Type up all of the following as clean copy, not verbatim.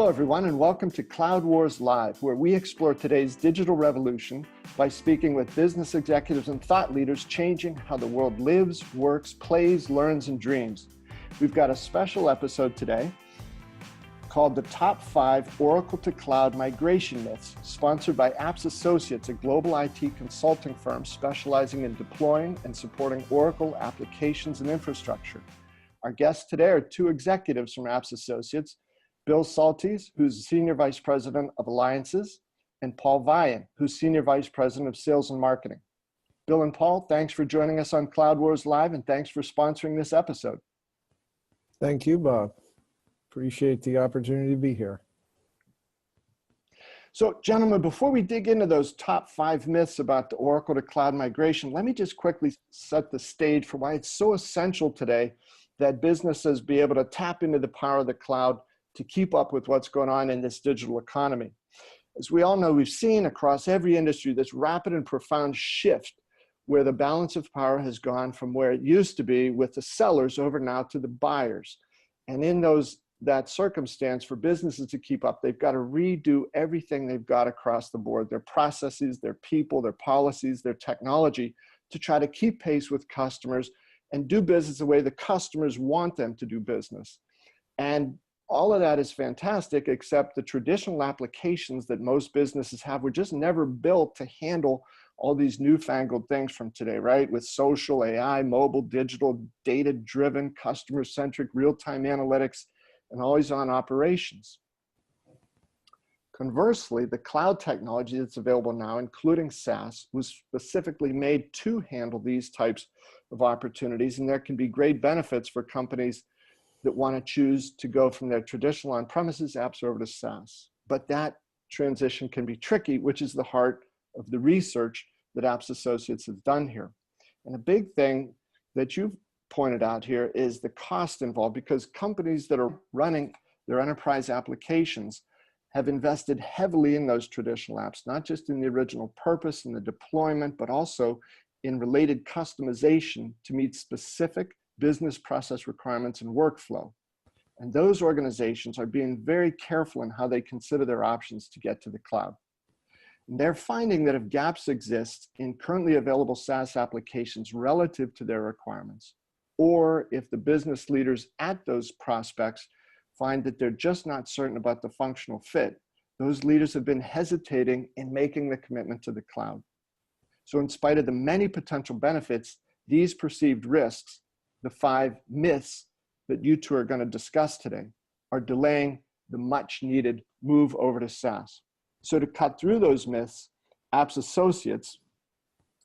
Hello, everyone, and welcome to Cloud Wars Live, where we explore today's digital revolution by speaking with business executives and thought leaders changing how the world lives, works, plays, learns, and dreams. We've got a special episode today called The Top 5 Oracle to Cloud Migration Myths, sponsored by Apps Associates, a global IT consulting firm specializing in deploying and supporting Oracle applications and infrastructure. Our guests today are two executives from Apps Associates, Bill Saltese, who's Senior Vice President of Alliances, and Paul Vian, who's Senior Vice President of Sales and Marketing. Bill and Paul, thanks for joining us on Cloud Wars Live, and thanks for sponsoring this episode. Thank you, Bob. Appreciate the opportunity to be here. So, gentlemen, before we dig into those top 5 myths about the Oracle to cloud migration, let me just quickly set the stage for why it's so essential today that businesses be able to tap into the power of the cloud to keep up with what's going on in this digital economy. As we all know, we've seen across every industry this rapid and profound shift where the balance of power has gone from where it used to be with the sellers over now to the buyers. And in that circumstance, for businesses to keep up, they've got to redo everything they've got across the board, their processes, their people, their policies, their technology, to try to keep pace with customers and do business the way the customers want them to do business. And all of that is fantastic, except the traditional applications that most businesses have were just never built to handle all these newfangled things from today, right? With social, AI, mobile, digital, data-driven, customer-centric, real-time analytics, and always-on operations. Conversely, the cloud technology that's available now, including SaaS, was specifically made to handle these types of opportunities, and there can be great benefits for companies that want to choose to go from their traditional on-premises apps over to SaaS. But that transition can be tricky, which is the heart of the research that Apps Associates has done here. And a big thing that you've pointed out here is the cost involved, because companies that are running their enterprise applications have invested heavily in those traditional apps, not just in the original purpose and the deployment, but also in related customization to meet specific business process requirements and workflow. And those organizations are being very careful in how they consider their options to get to the cloud. And they're finding that if gaps exist in currently available SaaS applications relative to their requirements, or if the business leaders at those prospects find that they're just not certain about the functional fit, those leaders have been hesitating in making the commitment to the cloud. So in spite of the many potential benefits, these perceived risks, the 5 myths that you two are going to discuss today, are delaying the much needed move over to SaaS. So to cut through those myths, Apps Associates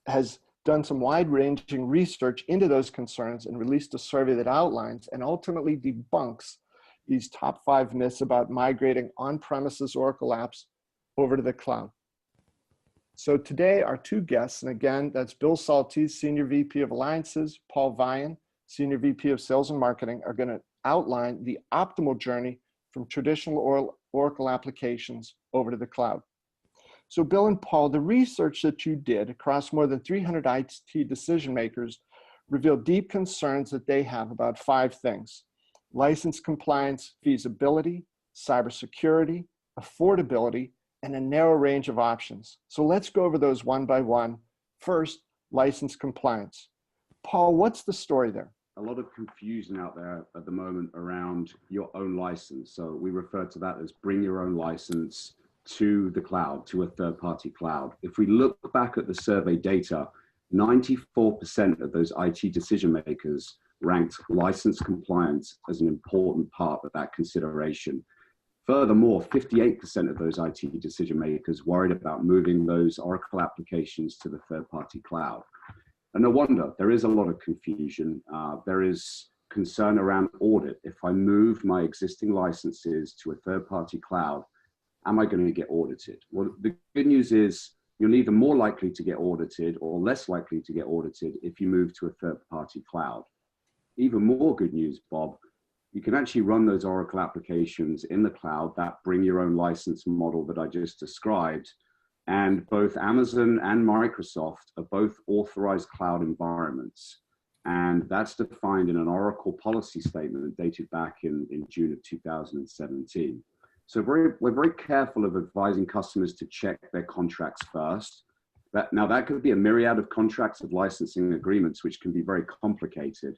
has done some wide-ranging research into those concerns and released a survey that outlines and ultimately debunks these top 5 myths about migrating on-premises Oracle apps over to the cloud. So today, our 2 guests, and again, that's Bill Saltese, Senior VP of Alliances, Paul Vian, Senior VP of Sales and Marketing, are going to outline the optimal journey from traditional Oracle applications over to the cloud. So Bill and Paul, the research that you did across more than 300 IT decision makers revealed deep concerns that they have about 5 things: license compliance, feasibility, cybersecurity, affordability, and a narrow range of options. So let's go over those one by one. First, license compliance. Paul, what's the story there? A lot of confusion out there at the moment around your own license. So we refer to that as bring your own license to the cloud, to a third-party cloud. If we look back at the survey data, 94% of those IT decision makers ranked license compliance as an important part of that consideration. Furthermore, 58% of those IT decision makers worried about moving those Oracle applications to the third-party cloud. And no wonder, there is a lot of confusion. There is concern around audit. If I move my existing licenses to a third-party cloud, am I going to get audited? Well, the good news is you're neither more likely to get audited or less likely to get audited if you move to a third-party cloud. Even more good news, Bob, you can actually run those Oracle applications in the cloud, that bring your own license model that I just described. And both Amazon and Microsoft are both authorized cloud environments. And that's defined in an Oracle policy statement dated back in June of 2017. So we're very careful of advising customers to check their contracts first. Now that could be a myriad of contracts of licensing agreements, which can be very complicated.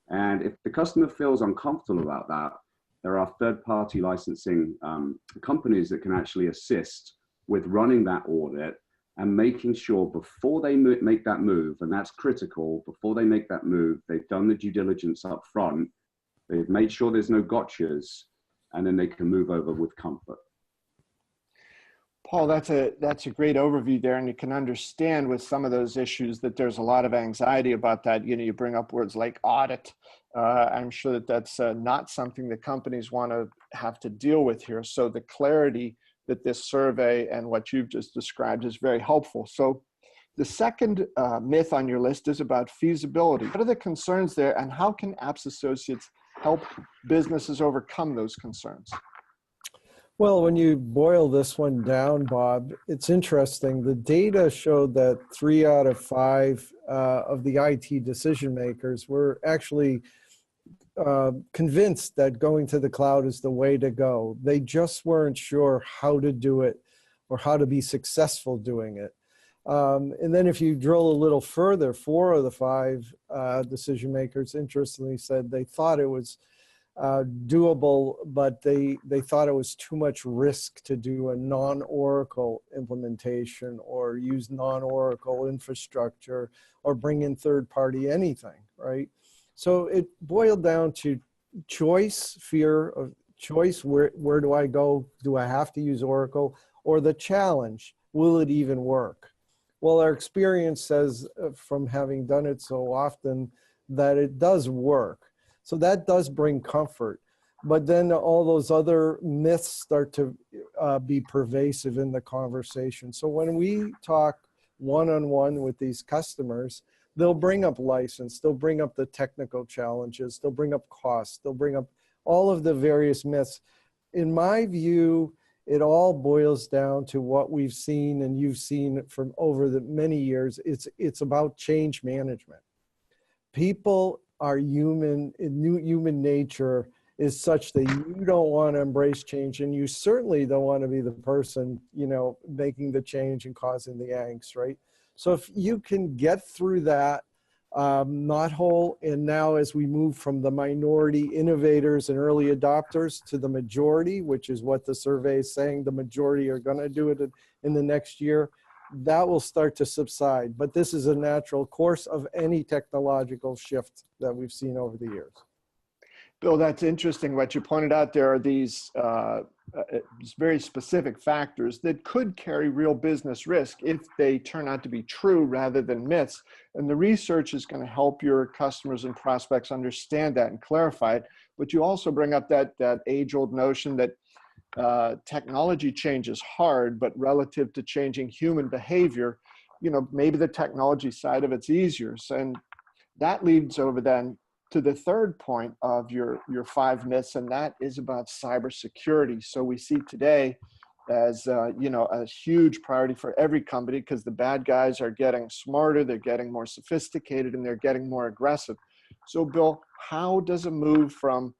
And if the customer feels uncomfortable about that, there are third-party licensing companies that can actually assist with running that audit and making sure before they make that move, and that's critical, before they make that move, they've done the due diligence up front, they've made sure there's no gotchas, and then they can move over with comfort. Paul, that's a great overview there, and you can understand with some of those issues that there's a lot of anxiety about that. You know, you bring up words like audit. I'm sure that that's not something that companies want to have to deal with here. So the clarity that this survey and what you've just described is very helpful. So the second myth on your list is about feasibility. What are the concerns there, and how can Apps Associates help businesses overcome those concerns? Well, when you boil this one down, Bob, it's interesting. The data showed that 3 out of 5 of the IT decision makers were actually convinced that going to the cloud is the way to go. They just weren't sure how to do it or how to be successful doing it. And then if you drill a little further, 4 of the 5 decision makers, interestingly, said they thought it was doable, but they thought it was too much risk to do a non-Oracle implementation or use non-Oracle infrastructure or bring in third-party anything, right? So it boiled down to choice, fear of choice. Where do I go? Do I have to use Oracle? Or the challenge, will it even work? Well, our experience says from having done it so often that it does work. So that does bring comfort. But then all those other myths start to be pervasive in the conversation. So when we talk one-on-one with these customers, they'll bring up license, they'll bring up the technical challenges, they'll bring up costs, they'll bring up all of the various myths. In my view, it all boils down to what we've seen and you've seen from over the many years. It's about change management. People are human, human nature is such that you don't want to embrace change, and you certainly don't want to be the person, you know, making the change and causing the angst, right? So if you can get through that knothole, and now as we move from the minority innovators and early adopters to the majority, which is what the survey is saying, the majority are going to do it in the next year, that will start to subside. But this is a natural course of any technological shift that we've seen over the years. Bill, that's interesting. What you pointed out, there are these very specific factors that could carry real business risk if they turn out to be true rather than myths. And the research is going to help your customers and prospects understand that and clarify it. But you also bring up that age-old notion that technology change is hard, but relative to changing human behavior, you know, maybe the technology side of it's easier. So, and that leads over then to the third point of your 5 myths, and that is about cybersecurity. So we see today as you know, a huge priority for every company, because the bad guys are getting smarter, they're getting more sophisticated, and they're getting more aggressive. So Bill, how does a move from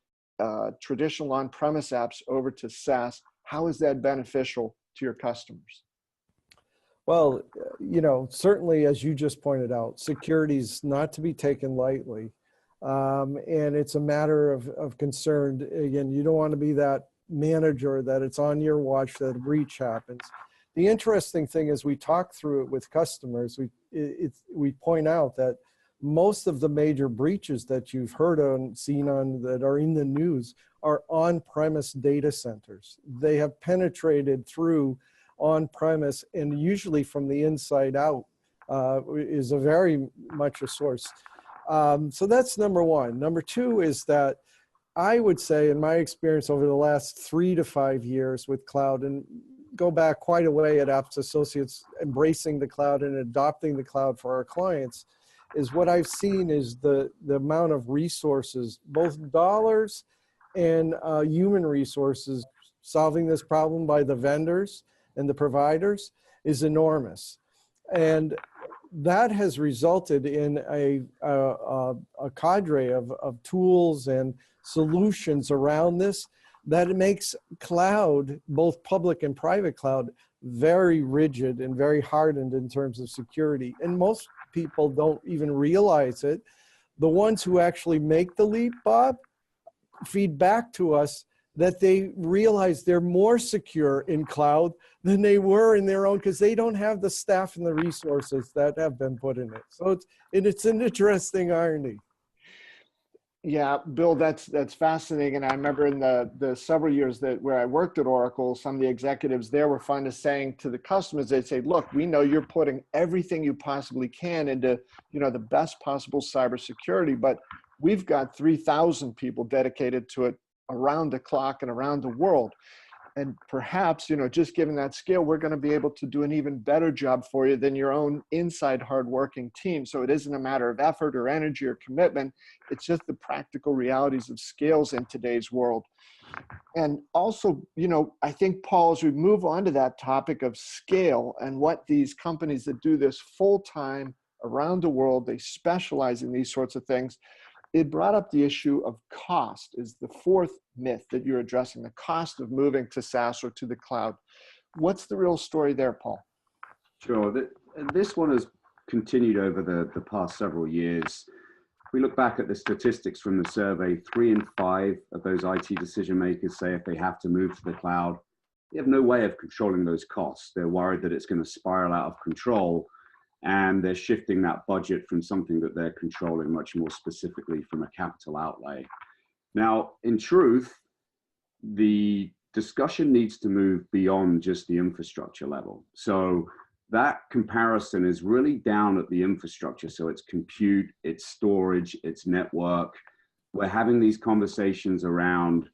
traditional on-premise apps over to SaaS, how is that beneficial to your customers? Well, you know, certainly as you just pointed out, security is not to be taken lightly. And it's a matter of concern. Again, you don't want to be that manager that it's on your watch that a breach happens. The interesting thing is we talk through it with customers. We point out that most of the major breaches that you've heard on, seen on, that are in the news are on-premise data centers. They have penetrated through on-premise, and usually from the inside out is a very much a source. So that's number one. Number two is that I would say, in my experience over the last 3 to 5 years with cloud, and go back quite a way at Apps Associates, embracing the cloud and adopting the cloud for our clients, is what I've seen is the amount of resources, both dollars and human resources, solving this problem by the vendors and the providers is enormous. And that has resulted in a cadre of tools and solutions around this that it makes cloud, both public and private cloud, very rigid and very hardened in terms of security. And most people don't even realize it. The ones who actually make the leap, Bob, feed back to us that they realize they're more secure in cloud than they were in their own, because they don't have the staff and the resources that have been put in it. So it's an interesting irony. Yeah, Bill, that's fascinating. And I remember in the several years where I worked at Oracle, some of the executives there were fond of saying to the customers, they'd say, look, we know you're putting everything you possibly can into, the best possible cybersecurity, but we've got 3,000 people dedicated to it around the clock and around the world. And perhaps, just given that scale, we're going to be able to do an even better job for you than your own inside hardworking team. So it isn't a matter of effort or energy or commitment. It's just the practical realities of scales in today's world. And also, I think, Paul, as we move on to that topic of scale and what these companies that do this full time around the world, they specialize in these sorts of things. It brought up the issue of cost is the fourth myth that you're addressing, the cost of moving to SaaS or to the cloud. What's the real story there, Paul? Sure. This one has continued over the past several years. If we look back at the statistics from the survey, 3 in 5 of those IT decision makers say if they have to move to the cloud, they have no way of controlling those costs. They're worried that it's going to spiral out of control, and they're shifting that budget from something that they're controlling much more specifically from a capital outlay. Now, in truth, the discussion needs to move beyond just the infrastructure level. So that comparison is really down at the infrastructure. So it's compute, it's storage, it's network. We're having these conversations around,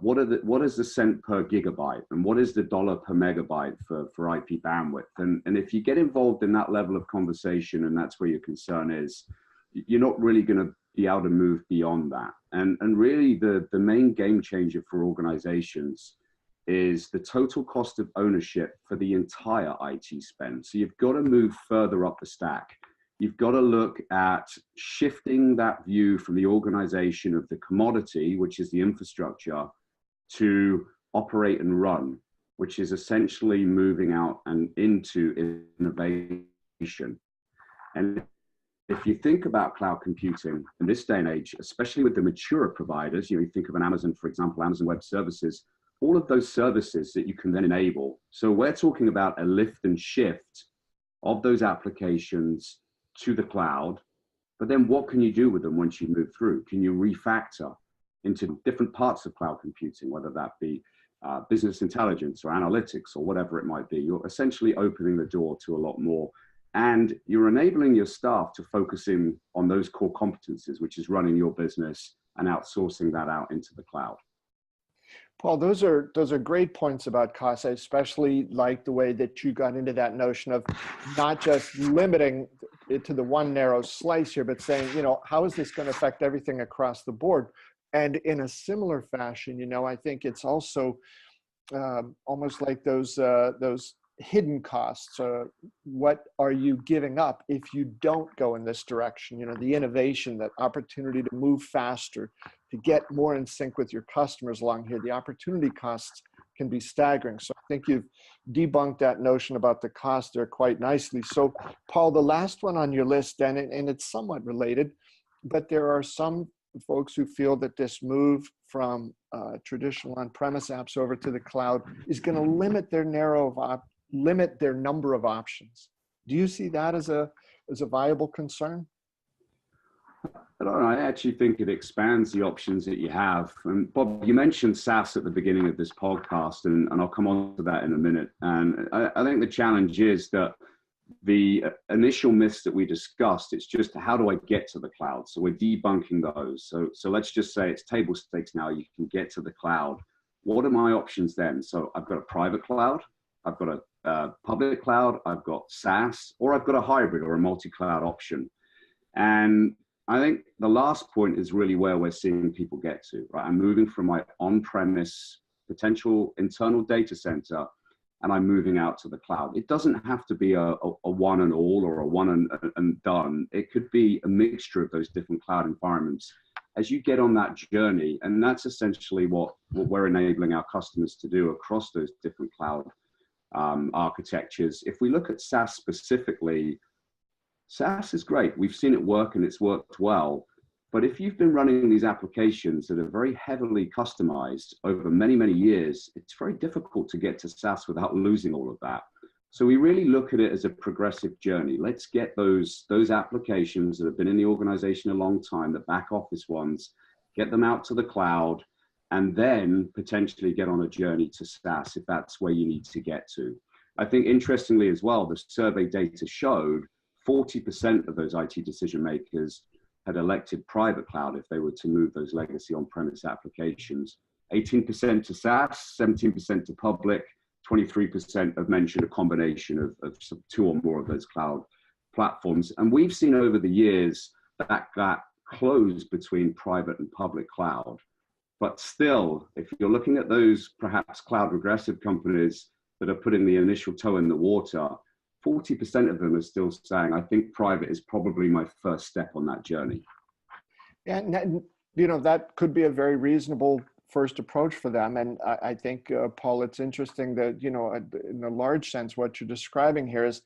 what is the cent per gigabyte and what is the dollar per megabyte for IP bandwidth? And if you get involved in that level of conversation and that's where your concern is, you're not really going to be able to move beyond that. And really the main game changer for organizations is the total cost of ownership for the entire IT spend. So you've got to move further up the stack. You've got to look at shifting that view from the organization of the commodity, which is the infrastructure, to operate and run, which is essentially moving out and into innovation. And if you think about cloud computing in this day and age, especially with the mature providers, you think of an Amazon, for example, Amazon Web Services, all of those services that you can then enable. So we're talking about a lift and shift of those applications to the cloud, but then what can you do with them once you move through? Can you refactor into different parts of cloud computing, whether that be business intelligence or analytics or whatever it might be? You're essentially opening the door to a lot more, and you're enabling your staff to focus in on those core competencies, which is running your business and outsourcing that out into the cloud. Paul, those are great points about cost. I especially like the way that you got into that notion of not just limiting it to the one narrow slice here, but saying, how is this going to affect everything across the board? And in a similar fashion, I think it's also almost like those hidden costs. What are you giving up if you don't go in this direction? The innovation, that opportunity to move faster, to get more in sync with your customers along here, the opportunity costs can be staggering. So I think you've debunked that notion about the cost there quite nicely. So Paul, the last one on your list, and it's somewhat related, but there are some folks who feel that this move from traditional on-premise apps over to the cloud is going to limit their number of options. Do you see that as a viable concern? I don't know. I actually think it expands the options that you have. And Bob, you mentioned SaaS at the beginning of this podcast, and I'll come on to that in a minute. And I think the challenge is that the initial myths that we discussed, it's just how do I get to the cloud? So we're debunking those. So let's just say it's table stakes now. You can get to the cloud. What are my options then? So I've got a private cloud, I've got a public cloud, I've got SaaS, or I've got a hybrid or a multi-cloud option. And I think the last point is really where we're seeing people get to, right? I'm moving from my on-premise potential internal data center, and I'm moving out to the cloud. It doesn't have to be a one and all or a one and done. It could be a mixture of those different cloud environments. as you get on that journey, and that's essentially what we're enabling our customers to do across those different cloud architectures. If we look at SaaS specifically, SaaS is great. We've seen it work and it's worked well. But if you've been running these applications that are very heavily customized over many, many years, it's very difficult to get to SaaS without losing all of that. So we really look at it as a progressive journey. Let's get those applications that have been in the organization a long time, the back office ones, get them out to the cloud, and then potentially get on a journey to SaaS if that's where you need to get to. I think interestingly as well, the survey data showed 40% of those IT decision makers had elected private cloud if they were to move those legacy on-premise applications. 18% to SaaS, 17% to public, 23% have mentioned a combination of two or more of those cloud platforms. And we've seen over the years that close between private and public cloud. But still, if you're looking at those perhaps cloud regressive companies that are putting the initial toe in the water, 40% of them are still saying, I think private is probably my first step on that journey. And you know, that could be a very reasonable first approach for them. And I think, Paul, it's interesting that, you know, in a large sense, what you're describing here is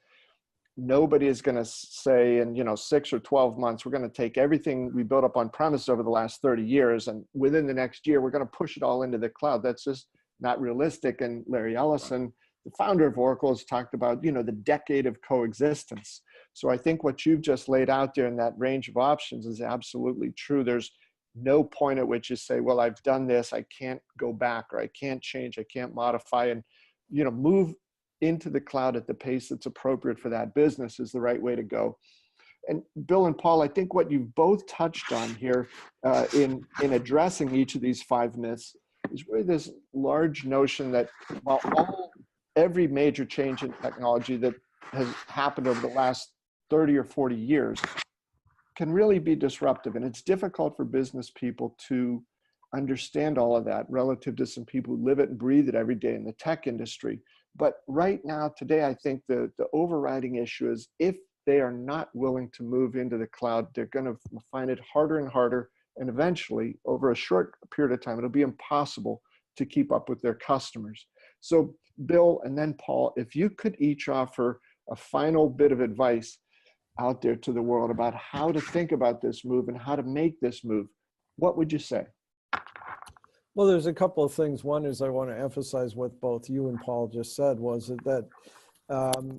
nobody is going to say in, you know, 6 or 12 months, we're going to take everything we built up on premise over the last 30 years, and within the next year, we're going to push it all into the cloud. That's just not realistic. And Larry Ellison, the founder of Oracle, has talked about, you know, the decade of coexistence. So I think what you've just laid out there in that range of options is absolutely true. There's no point at which you say, well, I've done this, I can't go back, or I can't change, I can't modify, and, you know, move into the cloud at the pace that's appropriate for that business is the right way to go. And Bill and Paul, I think what you've both touched on here in addressing each of these 5 myths is really this large notion that while every major change in technology that has happened over the last 30 or 40 years can really be disruptive. And it's difficult for business people to understand all of that relative to some people who live it and breathe it every day in the tech industry. But right now, today, I think the overriding issue is if they are not willing to move into the cloud, they're going to find it harder and harder. And eventually, over a short period of time, it'll be impossible to keep up with their customers. So Bill and then Paul, if you could each offer a final bit of advice out there to the world about how to think about this move and how to make this move, what would you say? Well, there's a couple of things. One is I want to emphasize what both you and Paul just said, was that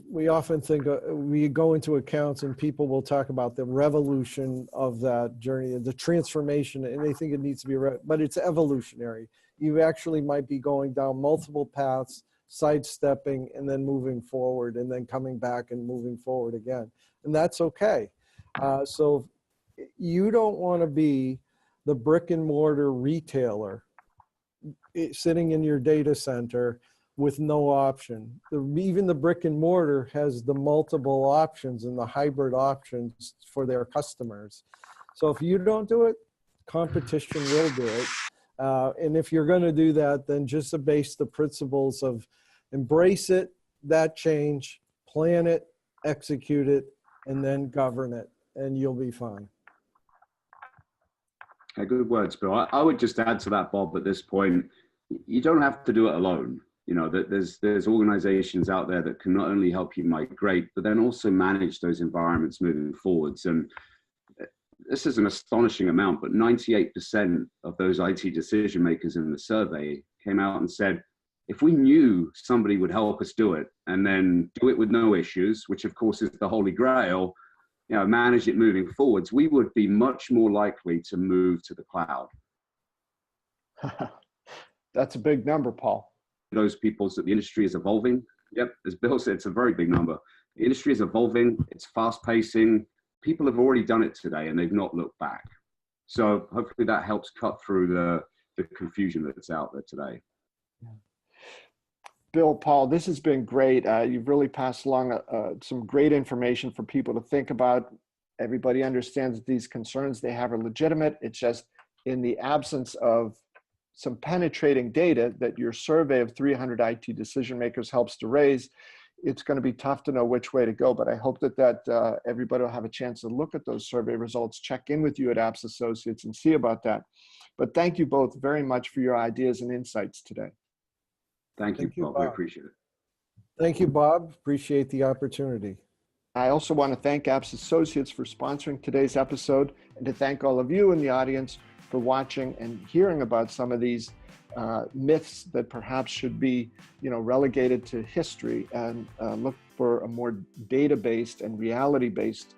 we often think, we go into accounts and people will talk about the revolution of that journey, the transformation, and they think it needs to be, but it's evolutionary. You actually might be going down multiple paths, sidestepping, and then moving forward, and then coming back and moving forward again. And that's okay. So you don't want to be the brick and mortar retailer sitting in your data center with no option. Even the brick and mortar has the multiple options and the hybrid options for their customers. So if you don't do it, competition will do it. And if you're going to do that, then just base the principles of embrace it, that change, plan it, execute it, and then govern it, and you'll be fine. Good words, Bill. I would just add to that, Bob, at this point, you don't have to do it alone. You know, that there's organizations out there that can not only help you migrate, but then also manage those environments moving forwards. And this is an astonishing amount, but 98% of those IT decision makers in the survey came out and said, if we knew somebody would help us do it and then do it with no issues, which of course is the holy grail, you know, manage it moving forwards, we would be much more likely to move to the cloud. That's a big number, Paul. Those people, that the industry is evolving. Yep, as Bill said, it's a very big number. The industry is evolving, it's fast pacing. People have already done it today and they've not looked back. So hopefully that helps cut through the confusion that's out there today. Bill, Paul, this has been great. You've really passed along some great information for people to think about. Everybody understands that these concerns they have are legitimate. It's just in the absence of some penetrating data that your survey of 300 IT decision makers helps to raise, it's going to be tough to know which way to go, but I hope that everybody will have a chance to look at those survey results, check in with you at Apps Associates and see about that. But thank you both very much for your ideas and insights today. Thank you, Bob. We appreciate it. Thank you, Bob. Appreciate the opportunity. I also want to thank Apps Associates for sponsoring today's episode, and to thank all of you in the audience for watching and hearing about some of these myths that perhaps should be, relegated to history, and look for a more data-based and reality-based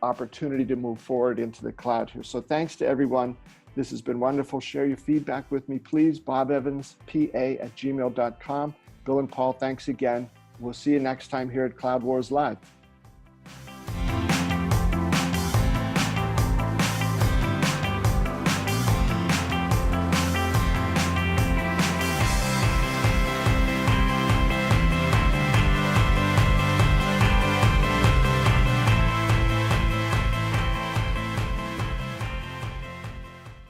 opportunity to move forward into the cloud here. So thanks to everyone. This has been wonderful. Share your feedback with me, please. BobEvansPA@gmail.com. Bill and Paul, thanks again. We'll see you next time here at Cloud Wars Live.